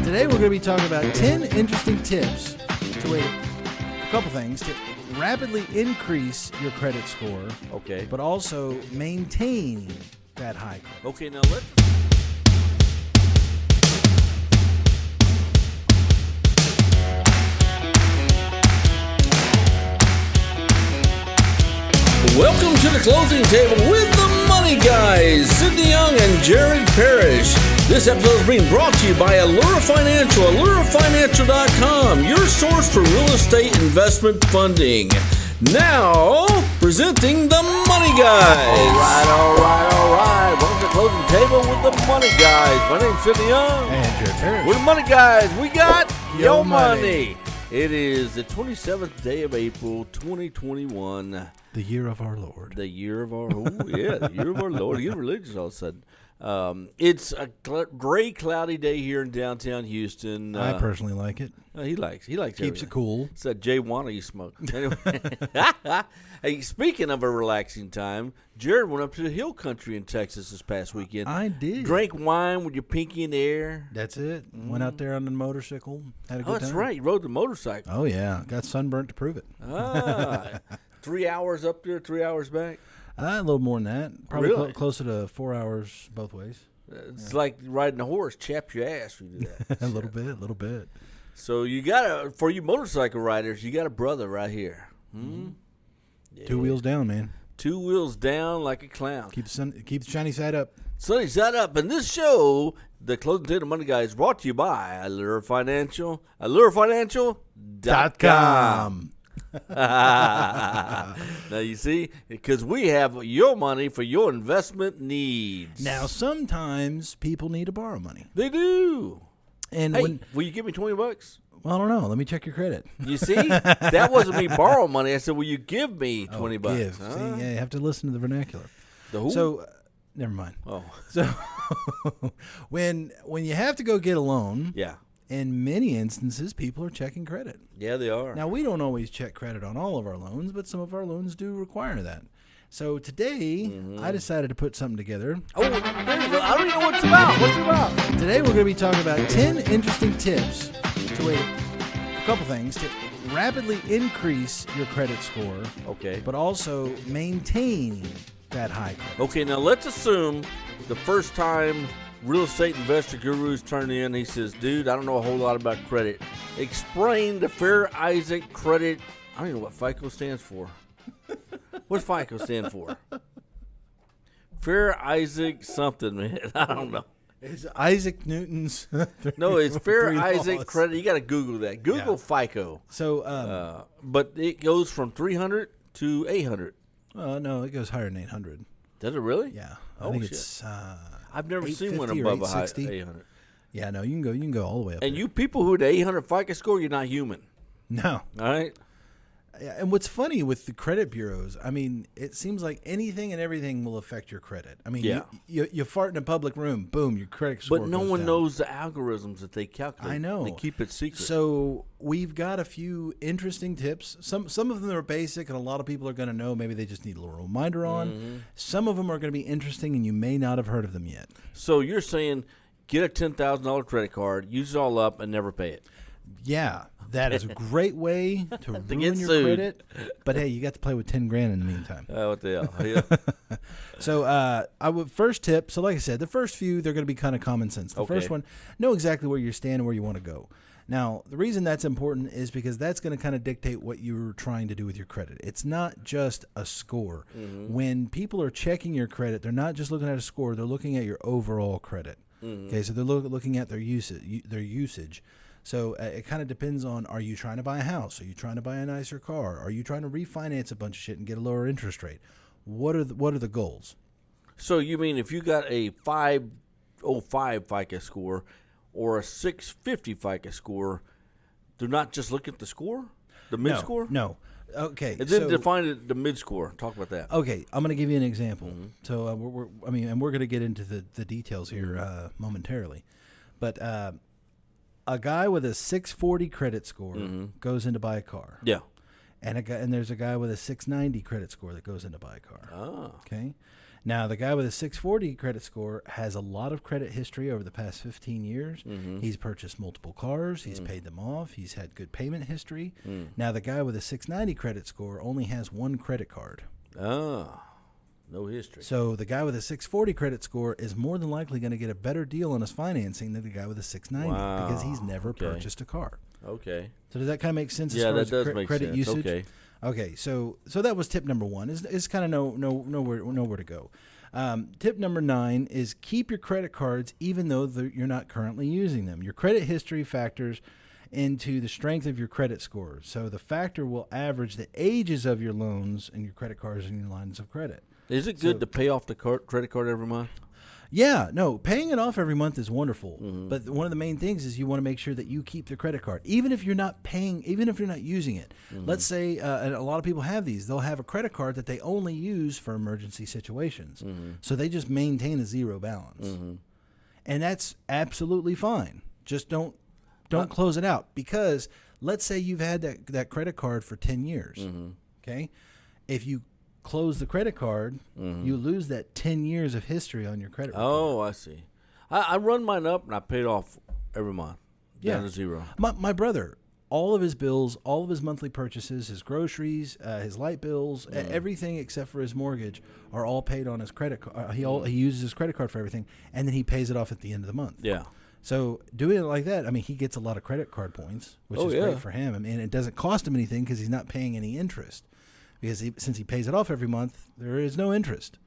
Today we're going to be talking about 10 interesting tips to a couple things to rapidly increase your credit score, Okay. but also maintain that high credit. Okay, now let's. Welcome to the closing table with the Money Guys, Sidney Young and Jared Parrish. This episode is being brought to you by Allura Financial, AlluraFinancial.com, your source for real estate investment funding. Now, presenting the Money Guys. All right. Welcome to the closing table with the Money Guys. My name's Sidney Young. And Jared Parrish. We're the Money Guys. We got Yo your money. money. It is the 27th day of April, 2021. The year of our Lord. The year of our, the year of our Lord. Get religious all of a sudden. It's a gray, cloudy day here in downtown Houston. I personally like it. He likes Keeps everything. it cool. It's that J1 you smoke. Anyway, hey, speaking of a relaxing time, Jared went up to the hill country in Texas this past weekend. I did. Drank wine with your pinky in the air. That's it. Went out there on the motorcycle. Had a good Oh, that's time. right. You rode the motorcycle. Oh, yeah. Got sunburnt to prove it. 3 hours up there, 3 hours back. A little more than that. Probably Really? closer to 4 hours both ways. It's like riding a horse, chaps your ass when you do that. A little bit. So you got for you motorcycle riders, you got a brother right here. Yeah. 2 wheels down, man. 2 wheels down like a clown. Keep the shiny side up. Sunny side up. And this show, the Closing Table Money Guys, brought to you by Allura Financial, AlluraFinancial.com. Now you see, because we have your money for your investment needs. Now, sometimes people need to borrow money. They do. And Hey, will you give me $20? well, I don't know. Let me check your credit. You see, that wasn't me borrow money. I said, "Will you give me $20?" Give. Huh? See, yeah, you have to listen to the vernacular. The who? So, never mind. oh, So, when you have to go get a loan, yeah, in many instances, people are checking credit. yeah, they are. Now, we don't always check credit on all of our loans, but some of our loans do require that. So today, I decided to put something together. Oh, there you go. I don't even know what it's about. What's it about? Today, we're going to be talking about 10 interesting tips to a couple things to rapidly increase your credit score, Okay. but also maintain that high credit. Okay, now let's assume the first time real estate investor gurus turn in, he says, "Dude, I don't know a whole lot about credit. Explain the Fair Isaac Credit." I don't even know what FICO stands for. What's FICO stand for? Fair Isaac something, man. I don't know. It's Isaac Newton's. No, it's Fair 3 Isaac laws. Credit. You got to Google that. Google FICO. So, But it goes from 300 to 800. no, it goes higher than 800. Does it really? Yeah, Oh, I think shit. it's. I've never seen one 850 or above a high 860. 800. Yeah, no, you can go all the way up. And there. you people who had 800 FICO score, you're not human. No. All right? Yeah, and what's funny with the credit bureaus, I mean, it seems like anything and everything will affect your credit. I mean, Yeah. you fart in a public room, boom, your credit score But no goes one down. knows the algorithms that they calculate. I know. They keep it secret. So we've got a few interesting tips. Some of them are basic, and a lot of people are going to know. Maybe they just need a little reminder on. Mm-hmm. Some of them are going to be interesting, and you may not have heard of them yet. So you're saying get a $10,000 credit card, use it all up, and never pay it. Yeah, that is a great way to ruin get your sued. credit. But hey, you got to play with 10 grand in the meantime. What the hell? Yeah. So I would first tip. So like I said, the first few they're going to be kind of common sense. The Okay. first one, know exactly where you stand and where you want to go. Now, the reason that's important is because that's going to kind of dictate what you're trying to do with your credit. It's not just a score. When people are checking your credit, they're not just looking at a score. They're looking at your overall credit. Okay, so they're looking at their usage. So it kind of depends on, are you trying to buy a house? Are you trying to buy a nicer car? Are you trying to refinance a bunch of shit and get a lower interest rate? What are the goals? So you mean if you got a 505 FICO score or a 650 FICO score, they're not just looking at the score? The mid score? No. Okay. And then so, define the mid score. Talk about that. Okay, I'm going to give you an example. So we're going to get into the details here momentarily, but a guy with a 640 credit score goes in to buy a car. Yeah. And there's a guy with a 690 credit score that goes in to buy a car. Ah. Okay. Now, the guy with a 640 credit score has a lot of credit history over the past 15 years. He's purchased multiple cars. He's paid them off. He's had good payment history. Now, the guy with a 690 credit score only has one credit card. Ah, no history. So the guy with a 640 credit score is more than likely going to get a better deal on his financing than the guy with a 690 because he's never purchased a car. Okay. So does that kind of make sense? Yeah, as that far does as make credit sense. usage? Okay. Okay, so that was tip number 1. Is kind of nowhere to go. Tip number 9 is keep your credit cards even though you're not currently using them. Your credit history factors into the strength of your credit score. So the factor will average the ages of your loans and your credit cards and your lines of credit. Is it good to pay off the credit card every month? Yeah, no, paying it off every month is wonderful. But one of the main things is you want to make sure that you keep the credit card, even if you're not paying, even if you're not using it. Let's say, and a lot of people have these, they'll have a credit card that they only use for emergency situations. So they just maintain a zero balance. And that's absolutely fine. Just don't close it out, because let's say you've had that credit card for 10 years. Okay? If you close the credit card, you lose that 10 years of history on your credit report. Oh, I see. I run mine up and I pay it off every month down to zero. My brother, all of his bills, all of his monthly purchases, his groceries, his light bills, everything except for his mortgage are all paid on his credit card. He uses his credit card for everything, and then he pays it off at the end of the month. Yeah. So doing it like that, I mean, he gets a lot of credit card points, which is great for him. I mean, it doesn't cost him anything because he's not paying any interest. Because since he pays it off every month, there is no interest.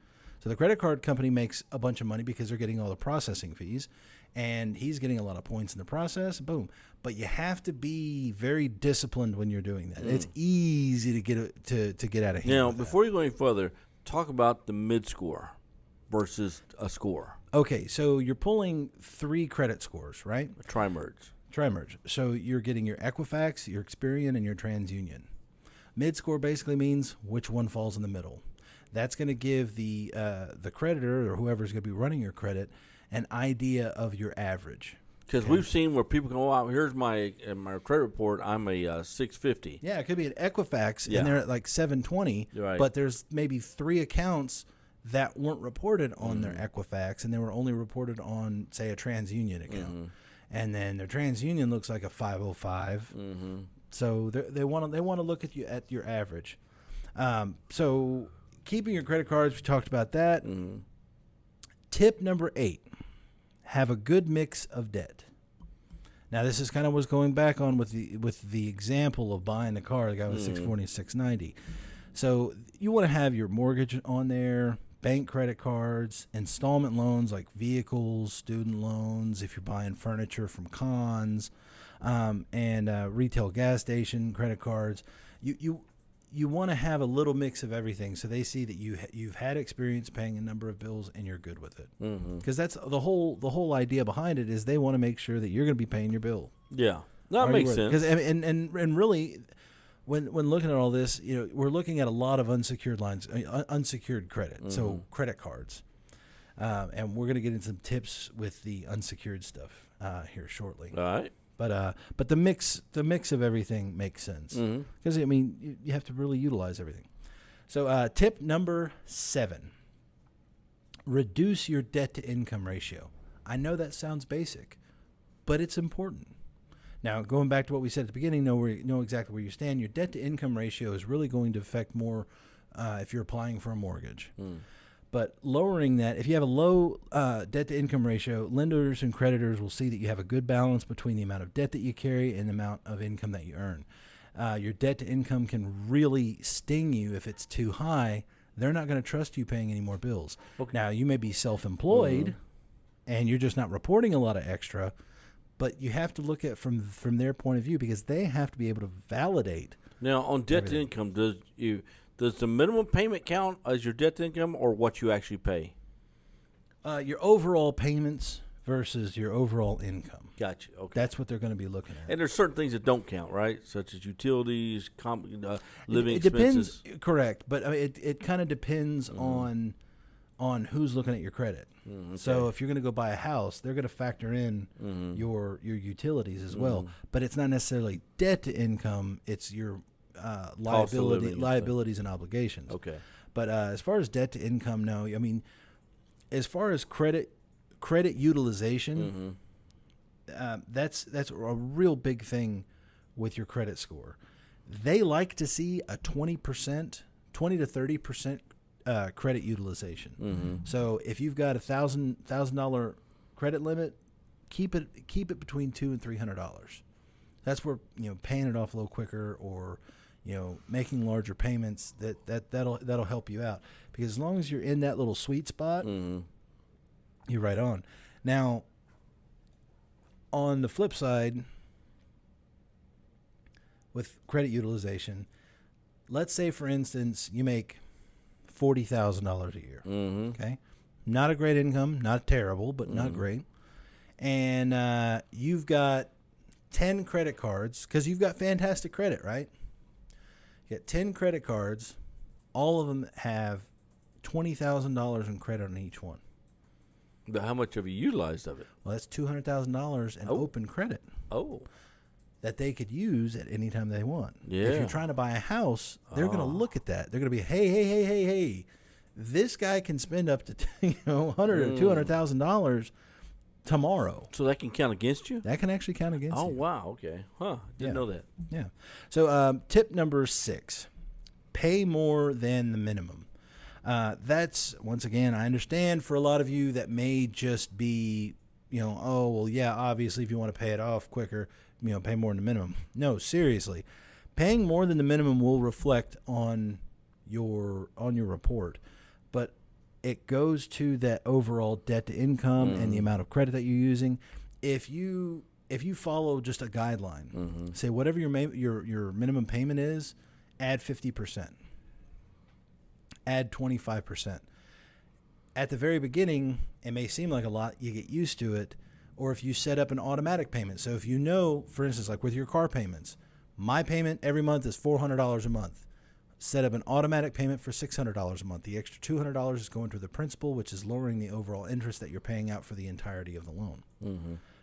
So the credit card company makes a bunch of money because they're getting all the processing fees, and he's getting a lot of points in the process. Boom. But you have to be very disciplined when you're doing that. It's easy to get out of hand. Now, before you go any further, talk about the mid score versus a score. Okay, so you're pulling 3 credit scores, right? A tri-merge. So you're getting your Equifax, your Experian, and your TransUnion. Mid-score basically means which one falls in the middle. That's going to give the creditor or whoever's going to be running your credit an idea of your average. Because we've seen where people go, "Oh, here's my credit report. I'm a 650." Yeah, it could be an Equifax, and they're at like 720, but there's maybe 3 accounts that weren't reported on their Equifax, and they were only reported on, say, a TransUnion account. And then their TransUnion looks like a 505. So they want to look at your average. So keeping your credit cards, we talked about that. Tip number 8: have a good mix of debt. Now this is kind of what's going back on with the example of buying the car, the guy with 640 and 690. So you want to have your mortgage on there, bank credit cards, installment loans like vehicles, student loans, if you're buying furniture from Conn's. And retail gas station credit cards. You want to have a little mix of everything, so they see that you've had experience paying a number of bills and you're good with it. Because that's the whole idea behind it, is they want to make sure that you're going to be paying your bill. Yeah, that makes sense. Because and really, when looking at all this, we're looking at a lot of unsecured lines, unsecured credit, so credit cards, and we're going to get into some tips with the unsecured stuff here shortly. All right. But the mix of everything makes sense, because I mean you have to really utilize everything. So tip number 7: reduce your debt to income ratio. I know that sounds basic, but it's important. Now, going back to what we said at the beginning, know exactly where you stand. Your debt to income ratio is really going to affect more if you're applying for a mortgage. But lowering that, if you have a low debt-to-income ratio, lenders and creditors will see that you have a good balance between the amount of debt that you carry and the amount of income that you earn. Your debt-to-income can really sting you if it's too high. They're not going to trust you paying any more bills. Okay. Now, you may be self-employed, and you're just not reporting a lot of extra, but you have to look at from their point of view, because they have to be able to validate. Now, on debt-to-income, does the minimum payment count as your debt to income, or what you actually pay? Your overall payments versus your overall income. Gotcha. Okay. That's what they're going to be looking at. And there's certain things that don't count, right? Such as utilities, living it expenses. Depends, correct. But I mean, it kind of depends on who's looking at your credit. Okay. So if you're going to go buy a house, they're going to factor in your utilities as well. But it's not necessarily debt to income. It's your liabilities and obligations. Okay. But as far as debt to income, no. I mean, as far as credit utilization, that's a real big thing with your credit score. They like to see a 20 to 30% credit utilization. So if you've got $1,000 credit limit, keep it between $200 and $300. That's where paying it off a little quicker, or making larger payments, that'll help you out, because as long as you're in that little sweet spot, you're right on. Now, on the flip side, with credit utilization, let's say, for instance, you make $40,000 a year. Okay, not a great income, not terrible, but not great. And you've got 10 credit cards, because you've got fantastic credit, right? You got 10 credit cards. All of them have $20,000 in credit on each one. But how much have you utilized of it? Well, that's $200,000 in open credit. That they could use at any time they want. Yeah. If you're trying to buy a house, they're going to look at that. They're going to be, hey, this guy can spend up to $100,000 or $200,000 tomorrow. So that can count against you? That can actually count against you. Oh, wow. Okay. Didn't know that. Yeah. So tip number 6, pay more than the minimum. That's, once again, I understand for a lot of you that may just be, obviously if you want to pay it off quicker, pay more than the minimum. No, seriously. Paying more than the minimum will reflect on your report, but it goes to that overall debt to income and the amount of credit that you're using. If you follow just a guideline, say whatever your minimum payment is, add 50%, add 25%. At the very beginning, it may seem like a lot. You get used to it. Or if you set up an automatic payment. So if for instance, like with your car payments, my payment every month is $400 a month. Set up an automatic payment for $600 a month. The extra $200 is going to the principal, which is lowering the overall interest that you're paying out for the entirety of the loan.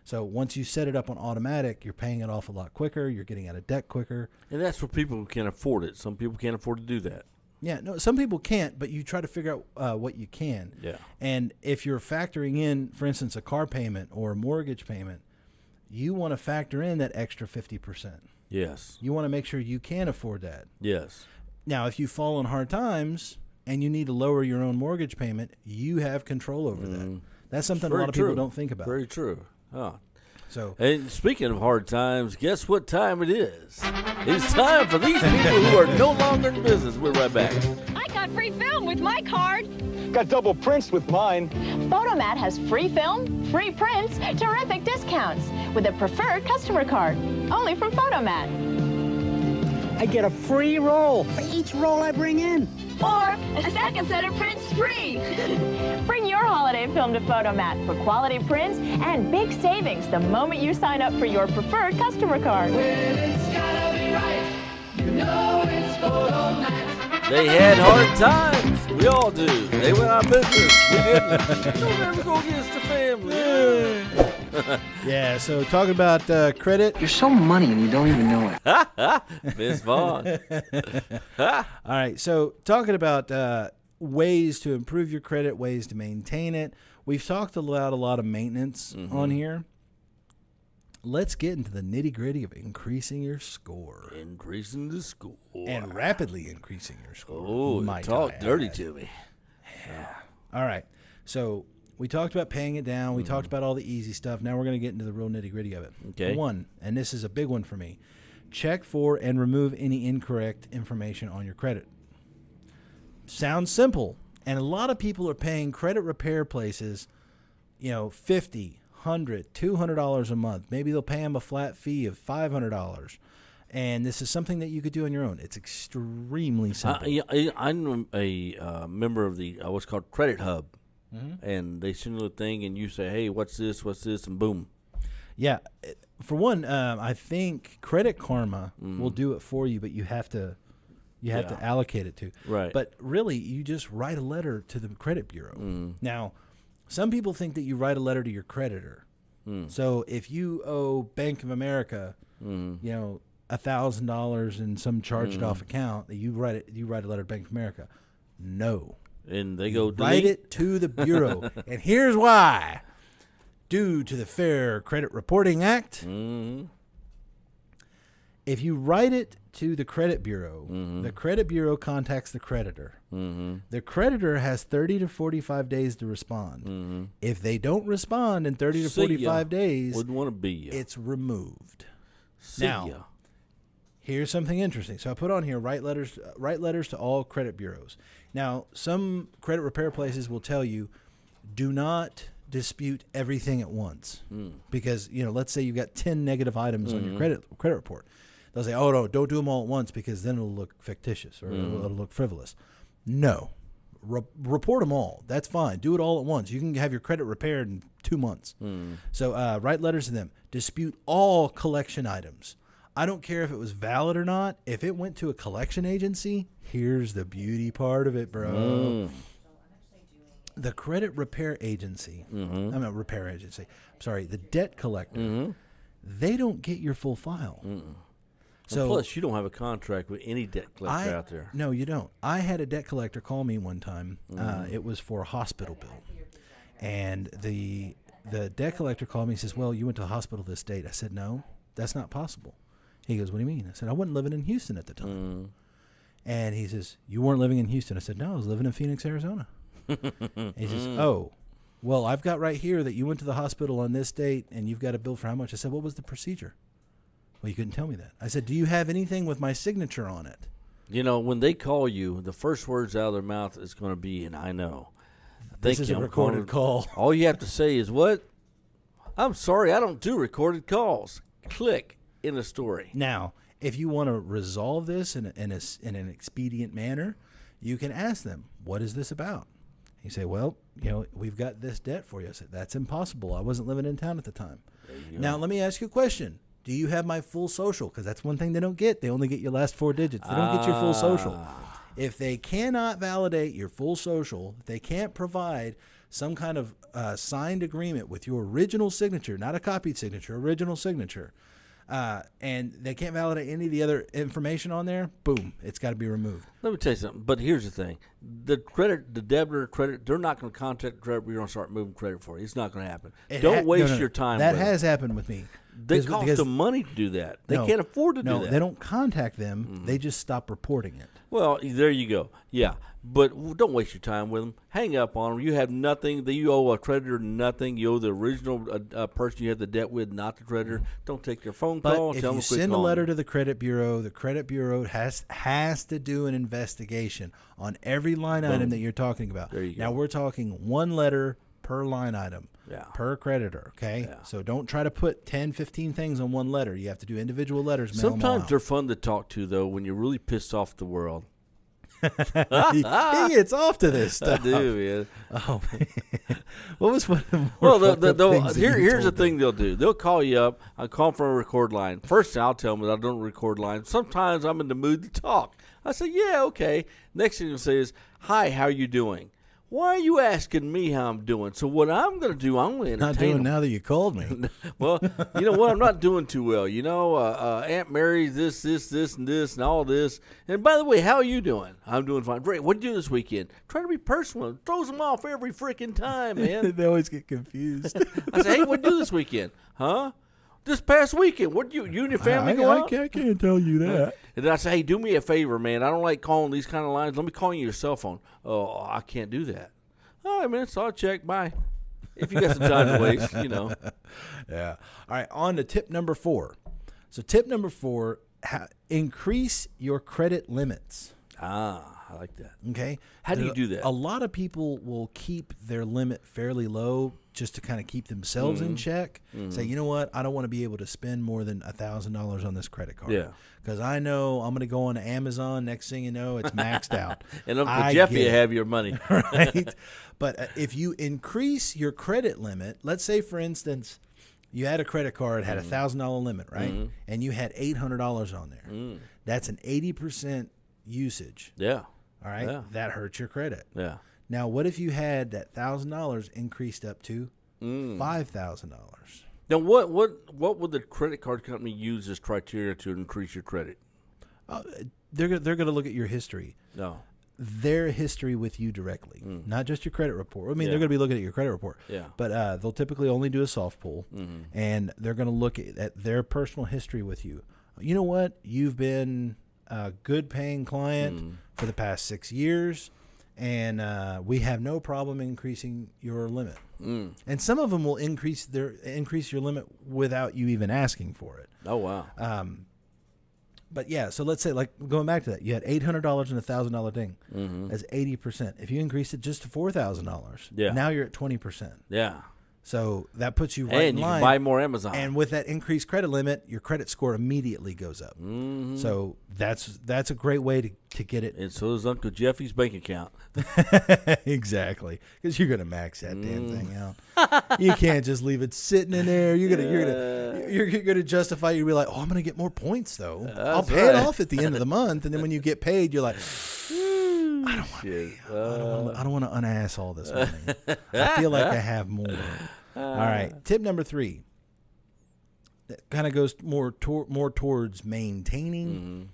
So once you set it up on automatic, you're paying it off a lot quicker. You're getting out of debt quicker. And that's for people who can afford it. Some people can't afford to do that. Yeah, no, some people can't, but you try to figure out what you can. Yeah. And if you're factoring in, for instance, a car payment or a mortgage payment, you want to factor in that extra 50%. Yes. You want to make sure you can afford that. Yes. Now, if you fall on hard times and you need to lower your own mortgage payment, you have control over that. That's something a lot of people don't think about. Very true. So, and speaking of hard times, guess what time it is? It's time for these people who are no longer in business. We're right back. I got free film with my card. Got double prints with mine. Photomat has free film, free prints, terrific discounts with a preferred customer card. Only from Photomat. I get a free roll for each roll I bring in. Or a second set of prints free. Bring your holiday film to Photomat for quality prints and big savings the moment you sign up for your preferred customer card. Well, it's gotta be right. You know it's Photomat. They had hard times. We all do. They went out of business. We didn't. Don't ever go against the family. yeah, so talking about credit. You're so money and you don't even know it. Vince Vaughn. All right, so talking about ways to improve your credit, ways to maintain it. We've talked about a lot of maintenance on here. Let's get into the nitty-gritty of increasing your score. Increasing the score. And rapidly increasing your score. Oh, talk dirty to me. Yeah. All right, so we talked about paying it down. We talked about all the easy stuff. Now we're going to get into the real nitty-gritty of it. Okay. One, and this is a big one for me, check for and remove any incorrect information on your credit. Sounds simple, and a lot of people are paying credit repair places, $50, $100, $200 a month. Maybe they'll pay them a flat fee of $500. And this is something that you could do on your own. It's extremely simple. I'm a member of the what's called Credit Hub. And they send you a thing, and you say, hey, what's this, and boom. Yeah. For one, I think Credit Karma will do it for you, but you have to allocate it to. Right. But really, you just write a letter to the credit bureau. Now, some people think that you write a letter to your creditor. So if you owe Bank of America, $1,000 in some charged off account, that you write a letter to Bank of America. No. And they go Write it to the Bureau. And here's why. Due to the Fair Credit Reporting Act, if you write it to the credit bureau, the credit bureau contacts the creditor. The creditor has 30 to 45 days to respond. If they don't respond in 30 to 45 days, wouldn't want to be ya. It's removed. See now, ya. here's something interesting. So I put on here, write letters to all credit bureaus. Now, some credit repair places will tell you, do not dispute everything at once. Because, let's say you've got 10 negative items on your credit report. They'll say, oh, no, don't do them all at once because then it'll look fictitious or it'll look frivolous. No. Report them all. That's fine. Do it all at once. You can have your credit repaired in 2 months. So write letters to them. Dispute all collection items. I don't care if it was valid or not. If it went to a collection agency, here's the beauty part of it, bro. The credit repair agency, the debt collector, they don't get your full file. So, plus, you don't have a contract with any debt collector out there. No, you don't. I had a debt collector call me one time. It was for a hospital bill. And the debt collector called me and says, well, you went to the hospital this date. I said, no, that's not possible. He goes, what do you mean? I said, I wasn't living in Houston at the time. And he says, you weren't living in Houston? I said, no, I was living in Phoenix, Arizona. And he says, oh, well, I've got right here that you went to the hospital on this date and you've got a bill for how much? I said, what was the procedure? Well, you couldn't tell me that. I said, do you have anything with my signature on it? When they call you, the first words out of their mouth is going to be, and I know. This is a recorded call. All you have to say is, what? I'm sorry, I don't do recorded calls. Click in the story. Now, if you want to resolve this in an expedient manner, you can ask them, what is this about? You say, well, we've got this debt for you. I said, that's impossible. I wasn't living in town at the time. Now, let me ask you a question. Do you have my full social? Because that's one thing they don't get. They only get your last 4 digits. They don't get your full social. If they cannot validate your full social, if they can't provide some kind of signed agreement with your original signature, not a copied signature, original signature, and they can't validate any of the other information on there, boom, it's got to be removed. Let me tell you something. But here's the thing. The debtor credit, they're not going to contact the credit bureau and start moving credit for you. It's not going to happen. Don't waste your time That with has them. happened with me. They cost them money to do that. They can't afford to do that. No, they don't contact them. They just stop reporting it. Well, there you go. Yeah, but don't waste your time with them. Hang up on them. You have nothing. You owe a creditor nothing. You owe the original person you had the debt with, not the creditor. Don't take their phone call. But tell if you them send a letter to the credit bureau has to do an investigation on every line item that you're talking about. There you go. Now, we're talking 1 letter per line item. Yeah. Per creditor, okay? Yeah. So don't try to put 10, 15 things on 1 letter. You have to do individual letters. Mail them all Sometimes out. they're fun to talk to, though, when you're really pissed off the world. He gets off to this stuff. I do, man. Oh, man. What was one of the more fucked up things that you here's the told thing they'll do. They'll call you up. I call them from a record line. First thing I'll tell them is I don't record lines. Sometimes I'm in the mood to talk. I say, yeah, okay. Next thing they'll say is, hi, how are you doing? Why are you asking me how I'm doing? So what I'm going to do, I'm going to entertain Not doing them. now that you called me. Well, you know what? I'm not doing too well. Aunt Mary's this, and this, and all this. And by the way, how are you doing? I'm doing fine. Great. What'd you do this weekend? Trying to be personal. Throws them off every freaking time, man. They always get confused. I say, hey, what'd you do this weekend? Huh? This past weekend, what you and your family go out? I can't tell you that. And then I say, hey, do me a favor, man. I don't like calling these kind of lines. Let me call you your cell phone. Oh, I can't do that. All right, man, so I'll check. Bye. If you got some time to waste, Yeah. All right, on to tip number 4. So tip number 4, increase your credit limits. I like that. Okay. How do you do that? A lot of people will keep their limit fairly low just to kind of keep themselves in check. Say, you know what? I don't want to be able to spend more than $1,000 on this credit card. Yeah. Because I know I'm going to go on Amazon. Next thing you know, it's maxed out. And Uncle Jeffy will have your money. Right. But if you increase your credit limit, let's say, for instance, you had a credit card, had a $1,000 limit, right? And you had $800 on there. That's an 80% usage. Yeah. All right. Yeah. That hurts your credit. Yeah. Now, what if you had that $1,000 increased up to $5,000? Now, what would the credit card company use as criteria to increase your credit? They're going to look at your history. No. their history with you directly, not just your credit report. I mean, they're going to be looking at your credit report, but they'll typically only do a soft pull, and they're going to look at their personal history with you. You know what? You've been a good paying client for the past 6 years, and we have no problem increasing your limit. And some of them will increase your limit without you even asking for it. Oh, wow. But yeah, so let's say, like, going back to that, you had $800 and $1,000 ding. That's 80%. If you increase it just to $4,000, now you're at 20%. Yeah. So that puts you right in line. And you can buy more Amazon. And with that increased credit limit, your credit score immediately goes up. So that's a great way to get it. And so is Uncle Jeffy's bank account. Exactly, because you're gonna max that damn thing out. You can't just leave it sitting in there. You're gonna justify. You'll be like, oh, I'm gonna get more points though. I'll pay it off at the end of the month, and then when you get paid, you're like, I don't want to unass all this money. I feel like I have more. All right, tip number 3. That kind of goes more towards maintaining.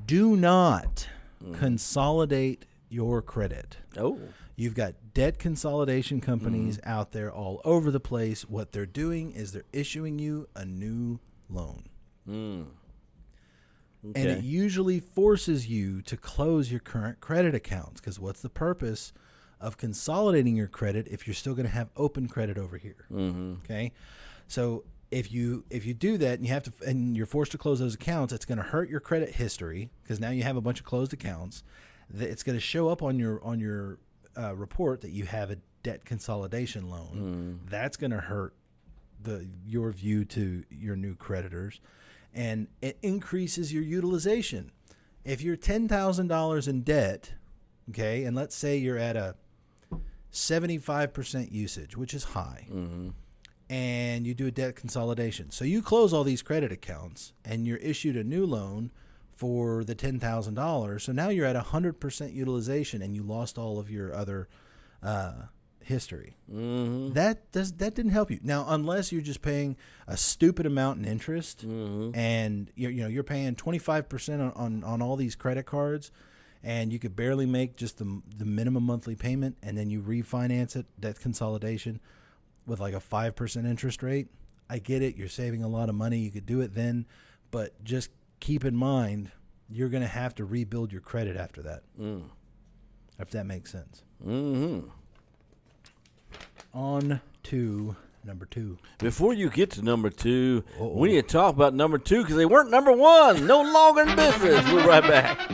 Do not consolidate your credit. Oh. You've got debt consolidation companies out there all over the place. What they're doing is they're issuing you a new loan. Okay. And it usually forces you to close your current credit accounts, because what's the purpose of consolidating your credit if you're still going to have open credit over here? Okay, so if you do that and you're forced to close those accounts, it's going to hurt your credit history, because now you have a bunch of closed accounts. It's going to show up on your report that you have a debt consolidation loan. That's going to hurt your view to your new creditors. And it increases your utilization. If you're $10,000 in debt, okay, and let's say you're at a 75% usage, which is high, and you do a debt consolidation. So you close all these credit accounts, and you're issued a new loan for the $10,000. So now you're at 100% utilization, and you lost all of your other history. That didn't help you. Now, unless you're just paying a stupid amount in interest, and you're paying 25% on all these credit cards, and you could barely make just the minimum monthly payment, and then you refinance it, debt consolidation, with like a 5% interest rate. I get it. You're saving a lot of money. You could do it then, but just keep in mind you're going to have to rebuild your credit after that. If that makes sense. On to number 2. Before you get to number 2, we need to talk about number 2, because they weren't number 1. No longer in business. We'll be right back.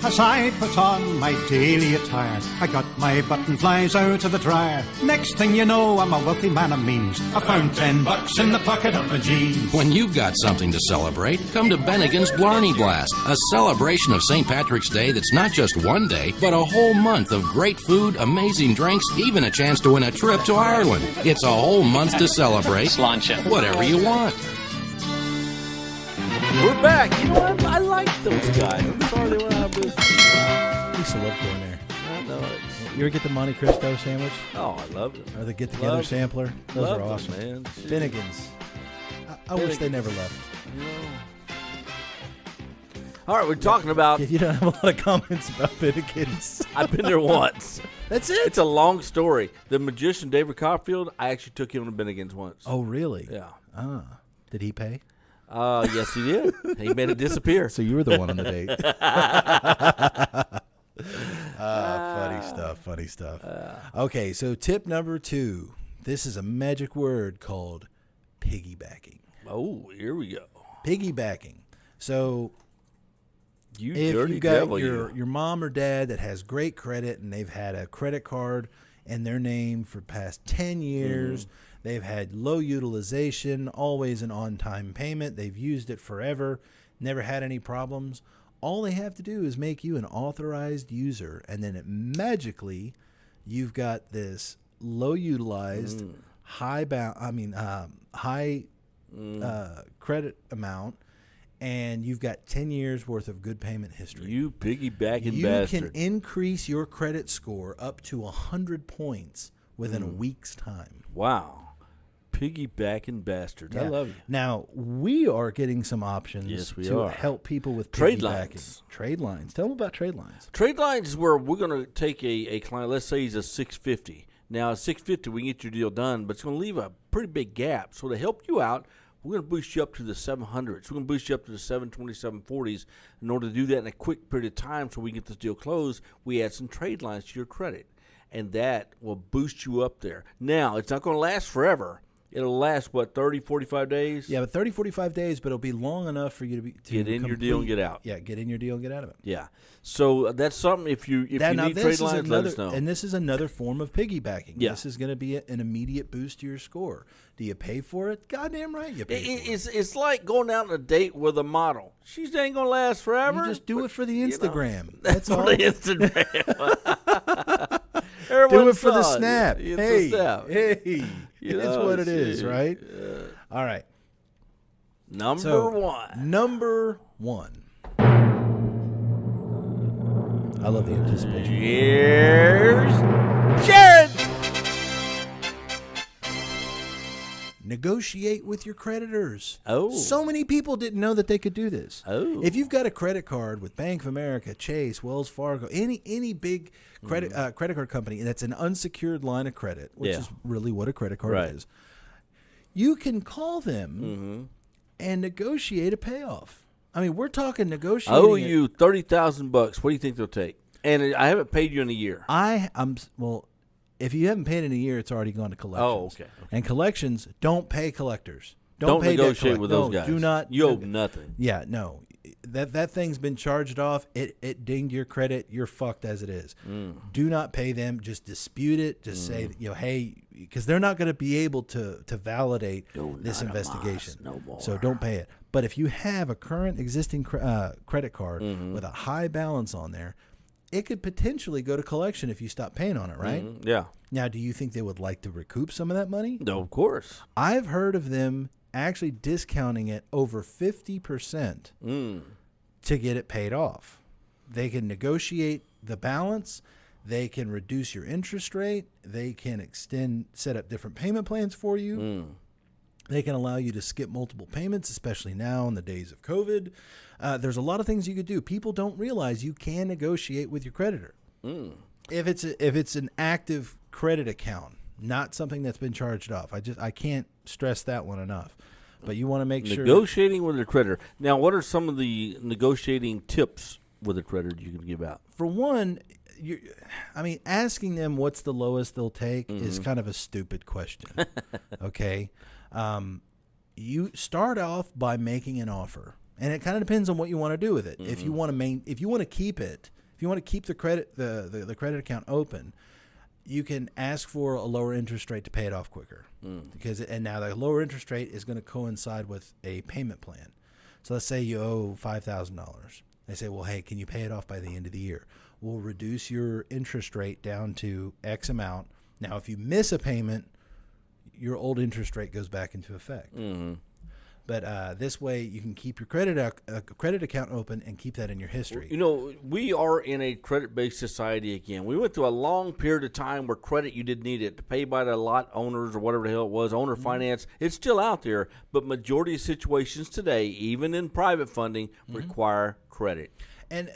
As I put on my daily attire, I got my button flies out of the dryer. Next thing you know, I'm a wealthy man of means. I found $10 in the pocket of my jeans. When you've got something to celebrate, come to Bennigan's Blarney Blast, a celebration of St. Patrick's Day that's not just one day, but a whole month of great food, amazing drinks, even a chance to win a trip to Ireland. It's a whole month to celebrate. Whatever you want. We're back. You know what? I like those guys. I'm sorry they went out of business. I used to love going there. I know it. You ever get the Monte Cristo sandwich? Oh, I loved it. Or the get-together sampler? Those are awesome. Man. Bennigan's. I wish they never left. All right, we're talking about... You don't have a lot of comments about Bennigan's. I've been there once. That's it? It's a long story. The magician David Copperfield, I actually took him to Bennigan's once. Oh, really? Yeah. Did he pay? Yes, he did. He made it disappear. So you were the one on the date. Funny stuff. Okay, so tip number 2. This is a magic word called piggybacking. Oh, here we go. Piggybacking. So if dirty you've got devil, your mom or dad that has great credit, and they've had a credit card in their name for past 10 years, they've had low utilization, always an on-time payment, they've used it forever, never had any problems. All they have to do is make you an authorized user, and then magically you've got this low utilized, high credit amount, and you've got 10 years worth of good payment history. You piggybacking you bastard. You can increase your credit score up to 100 points within a week's time. Wow. Piggybacking bastards. I Yeah. love you. Now, we are getting some options Yes, we to are. help people with Trade piggybacking. lines. Trade lines. Tell them about trade lines. Trade lines is where we're going to take a client, let's say he's a 650. Now, at 650, we can get your deal done, but it's going to leave a pretty big gap. So to help you out, we're going to boost you up to the 700s. We're going to boost you up to the 720, 740s. In order to do that in a quick period of time so we can get this deal closed, we add some trade lines to your credit, and that will boost you up there. Now, it's not going to last forever. It'll last, 30, 45 days? Yeah, but 30, 45 days, but it'll be long enough for you to Get in your deal and get out. Yeah, get in your deal and get out of it. Yeah. So that's something, if you need trade lines, let us know. And this is another form of piggybacking. Yeah. This is going to be an immediate boost to your score. Do you pay for it? Goddamn right you pay for it. It's like going out on a date with a model. She ain't going to last forever. You just do it for the Instagram. That's That's all. for the Instagram. Do it for the saw it. snap. It's Hey, a snap. hey. You It's know, what it is, shit. right? All right. Number one. Number one. I love the anticipation. Here's Jared. Negotiate with your creditors. Oh. So many people didn't know that they could do this. Oh. If you've got a credit card with Bank of America, Chase, Wells Fargo, any big credit card company that's an unsecured line of credit, which Yeah. is really what a credit card Right. is, you can call them and negotiate a payoff. I mean, we're talking I negotiating. owe you $30,000. What do you think they'll take? And I haven't paid you in a year. Well, if you haven't paid in a year, it's already gone to collections. Oh, okay. And collections don't pay collectors. Don't pay debt negotiate with those guys. Do not. You owe nothing. Yeah, no. That thing's been charged off. It dinged your credit. You're fucked as it is. Do not pay them. Just dispute it. Just say, hey, because they're not going to be able to validate this investigation. No more. So don't pay it. But if you have a current existing credit card with a high balance on there, it could potentially go to collection if you stop paying on it, right? Yeah. Now, do you think they would like to recoup some of that money? No, of course. I've heard of them actually discounting it over 50% to get it paid off. They can negotiate the balance. They can reduce your interest rate. They can set up different payment plans for you. They can allow you to skip multiple payments, especially now in the days of COVID. There's a lot of things you could do. People don't realize you can negotiate with your creditor. If it's an active credit account, not something that's been charged off. I can't stress that one enough. But you want to make sure. Negotiating with a creditor. Now, what are some of the negotiating tips with a creditor you can give out? For one, asking them what's the lowest they'll take is kind of a stupid question. Okay? You start off by making an offer, and it kind of depends on what you want to do with it. If you want to keep it, if you want to keep the credit credit account open, you can ask for a lower interest rate to pay it off quicker. And now the lower interest rate is going to coincide with a payment plan. So let's say you owe $5,000. They say, well, hey, can you pay it off by the end of the year? We'll reduce your interest rate down to X amount. Now, if you miss a payment, your old interest rate goes back into effect. But this way, you can keep your credit account open and keep that in your history. You know, we are in a credit-based society again. We went through a long period of time where credit, you didn't need it to pay by the lot owners or whatever the hell it was, owner finance. It's still out there, but majority of situations today, even in private funding, require credit. And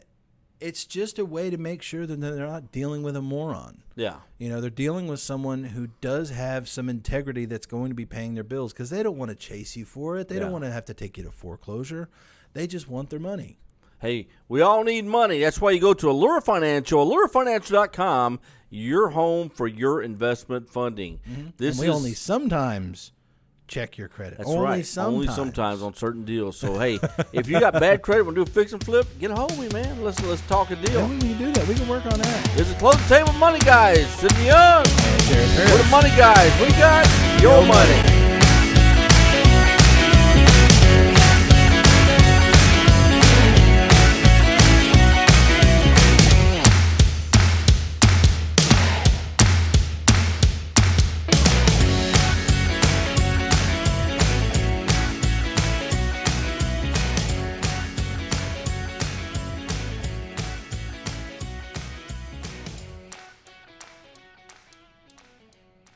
it's just a way to make sure that they're not dealing with a moron. Yeah. You know, they're dealing with someone who does have some integrity that's going to be paying their bills because they don't want to chase you for it. They don't want to have to take you to foreclosure. They just want their money. Hey, we all need money. That's why you go to Allure Financial, AllureFinancial.com, your home for your investment funding. And we only sometimes check your credit. That's only right. Sometimes. Only sometimes on certain deals. So, hey, if you got bad credit, want to do a fix and flip, get a hold of me, man. Let's talk a deal. Yeah, we can do that. We can work on that. This is Closing Table Money Guys. Sidney Young. Jared Parrish. We're the Money Guys. We got your money.